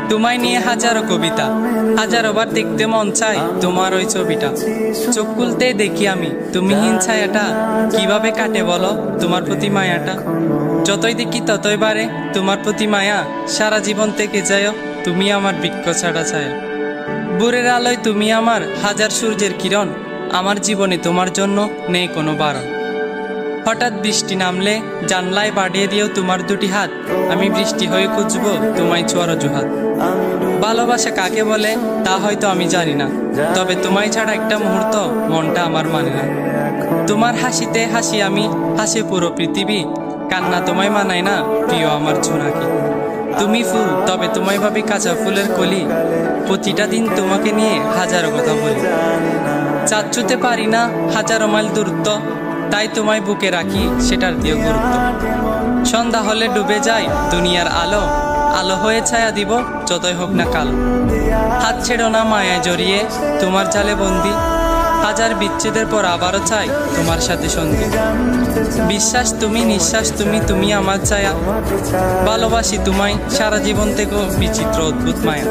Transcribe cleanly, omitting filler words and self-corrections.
তোমায় নিয়ে হাজারো কবিতা, হাজারো বার দেখতে মন চায় তোমার ওই ছবিটা। চোখ খুলতে দেখি আমি তুমিহীন ছায়াটা, কিভাবে কাটে বলো তোমার প্রতি মায়াটা। যতই দেখি ততই বাড়ে তোমার প্রতি মায়া, সারা জীবন থেকে যায় তুমি আমার বৃক্ষ ছাড়া ছায়া। ভোরের আলোয় তুমি আমার হাজার সূর্যের কিরণ, আমার জীবনে তোমার জন্য নেই কোনো বারণ। হঠাৎ বৃষ্টি নামলে জানলায় বাড়িয়ে দিও তোমার দুটি হাত, আমি বৃষ্টি হয়ে খুঁজবো তোমায় ছোঁয়ার অজুহাত। ভালোবাসা কাকে বলে তা হয়তো আমি জানি না, তবে তোমায় ছাড়া একটা মুহূর্ত মনটা আমার মানে না। তোমার হাসিতে হাসি আমি, হাসে পুরো পৃথিবী, কান্না তোমায় মানায় না প্রিয় আমার জোনাকি। তুমি ফুল তবে তোমায় ভাবি কাঁচা ফুলের কলি, প্রতিটা দিন তোমাকে নিয়ে হাজারো কথা বলি। চাঁদ ছুঁতে পারি না হাজারো মাইল দূরত্ব, তাই তোমায় বুকে রাখি সেটার দিও গুরুত্ব। সন্ধ্যা হলে ডুবে যায় দুনিয়ার আলো, আলো হয়ে ছায়া দিব যতই হোক না কালো। হাত ছেড়ো না মায়ায় জড়িয়ে তোমার জালে বন্দি, হাজার বিচ্ছেদের পর আবারও চাই তোমার সাথে সন্ধি। বিশ্বাস তুমি, নিঃশ্বাস তুমি, তুমি আমার ছায়া, ভালোবাসি তোমায় সারা জীবন থেকেও বিচিত্র অদ্ভুত মায়া।